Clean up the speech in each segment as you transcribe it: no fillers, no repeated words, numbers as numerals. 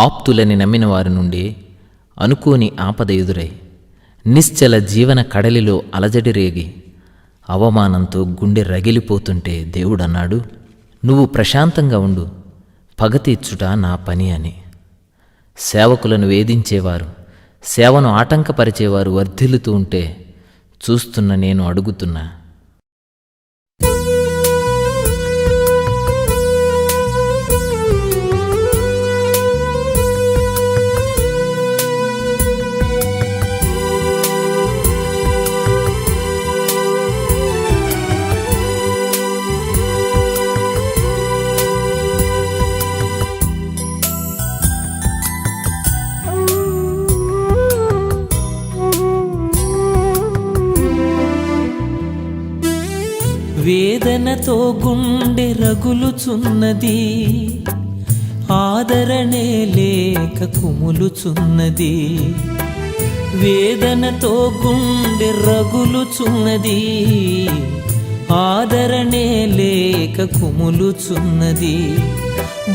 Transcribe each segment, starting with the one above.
ఆప్తులని నమ్మిన వారి నుండి అనుకోని ఆపద ఎదురై నిశ్చల జీవన కడలిలో అలజడి రేగి అవమానంతో గుండె రగిలిపోతుంటే దేవుడన్నాడు, నువ్వు ప్రశాంతంగా ఉండు, పగ తీర్చుట నా పని అని. సేవకులను వేధించేవారు, సేవను ఆటంకపరిచేవారు వర్ధిల్లుతూ ఉంటే చూస్తున్న నేను అడుగుతున్నా, వేదనతో గుండె రగులుచున్నది, ఆదరణే లేక కుములుచున్నది. వేదనతో గుండె రగులుచున్నది, ఆదరణే లేక కుములుచున్నది.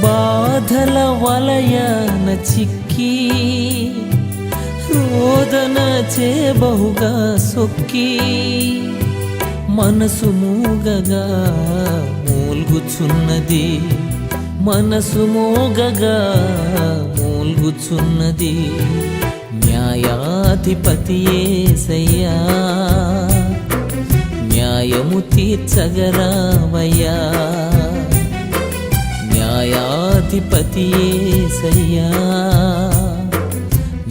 బాధల వలయన చిక్కి రోదన చేబహుగా సొక్కి మనసు మూగగా మూల్గుచున్నది, మనసు మోగగా మూల్గుచున్నది. న్యాయాధిపతి యేసయ్యా, న్యాయము తీర్చగరావయ్యా. న్యాయాధిపతి యేసయ్యా,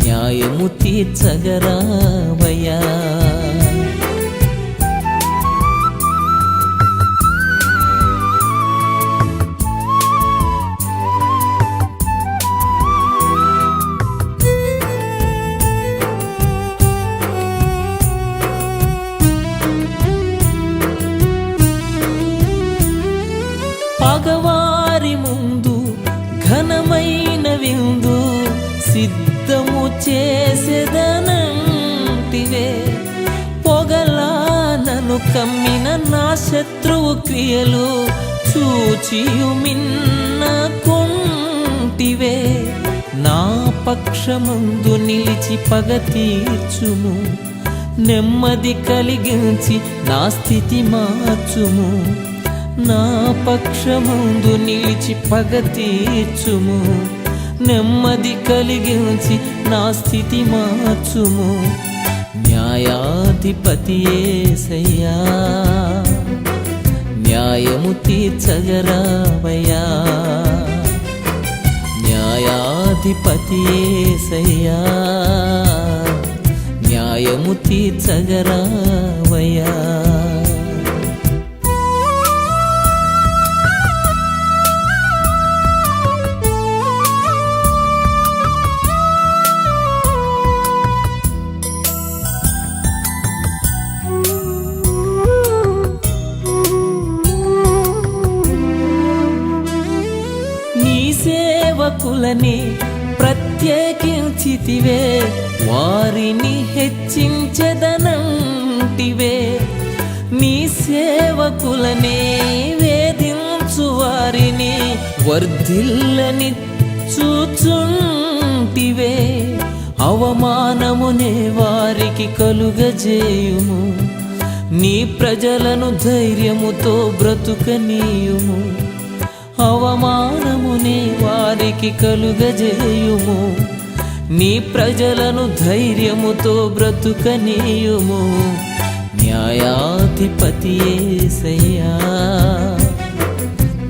న్యాయము తీర్చగరావయ్యా. పగవారి ముందు ఘనమైన విందు సిద్ధము చేసేదనంటివే. పొగలా నన్ను కమ్మిన నా శత్రువు క్రియలు చూచియు మిన్న కొంటివే. నా పక్షమందు నిలిచి పగ తీర్చుము, నెమ్మది కలిగించి నా స్థితి మార్చుము. నా పక్షమందు నిలిచి పగ తీర్చుము, నెమ్మది కలిగించి నా స్థితి మార్చుము. న్యాయాధిపతి యేసయ్యా, న్యాయము తీర్చగరావయ్యా. న్యాయాధిపతి యేసయ్యా, న్యాయము తీర్చగరావయ్యా. సేవకులని ప్రత్యేకించితివే, వారిని హెచ్చించెదనంటివే. నీ సేవకులనే వేధించు వారిని వర్ధిల్లని చూచుంటివే. అవమానమునే వారికి కలుగజేయుము, నీ ప్రజలను ధైర్యముతో బ్రతుకనీయుము. అవమానమునే వారికి కలుగజేయుము, నీ ప్రజలను ధైర్యముతో బ్రతుకనీయుము. న్యాయాధిపతి యేసయ్యా,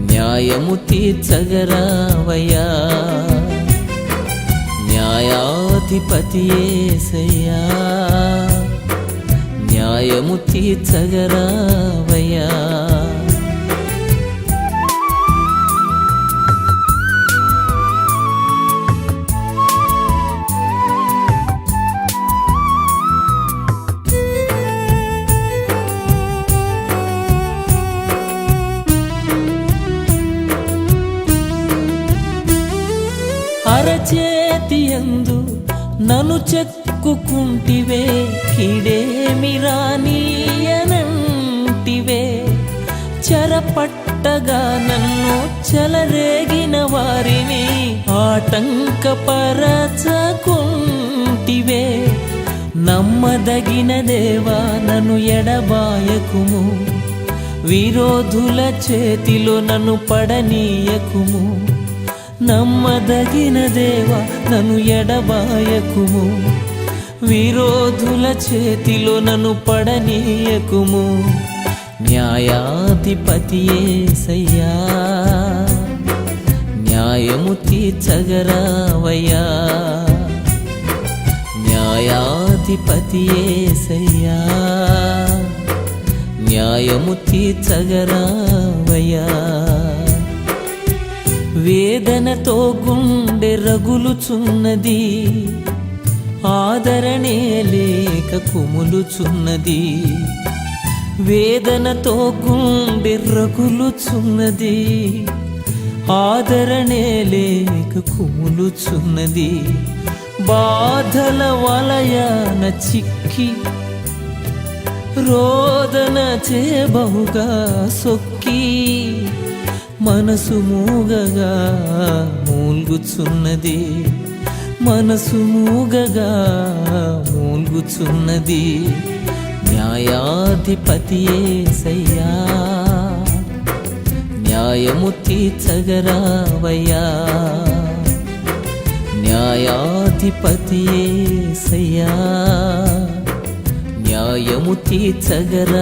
న్యాయము తీర్చగరావయ్యా. న్యాయాధిపతి యేసయ్యా, న్యాయము తీర్చగరావయ్యా. అరచేతియందు నన్ను చెక్కుకుంటివే, కీడేమి రానీయనంటివే. చెరపట్టగా నన్ను చెలరేగిన వారిని ఆటంకపరచకుంటివే నమ్మదగిన దేవా నన్ను ఎడబాయకుము విరోధుల చేతిలో నన్ను పడనీయకుము నమ్మదగిన దేవా నన్ను ఎడబాయకుము విరోధుల చేతిలో నన్ను పడనీయకుము న్యాయాధిపతి యేసయ్యా న్యాయము తీర్చగరావయ్యా న్యాయాధిపతి యేసయ్యా న్యాయము తీర్చగరావయ్యా వేదనతో గుండె రగులుచున్నది ఆదరణే లేక కుములుచున్నది వేదనతో గుండె రగులుచున్నది ఆదరణే లేక కుములుచున్నది బాధల వలయాన చిక్కి రోదన చేబహుగా సొక్కి మనసు మూగగా మూల్గుచున్నది మనసు మూగగా మూల్గుచున్నది న్యాయాధిపతి యేసయ్యా న్యాయము తీర్చగరావయ్యా న్యాయాధిపతి యేసయ్యా న్యాయము తీర్చగరావయ్యా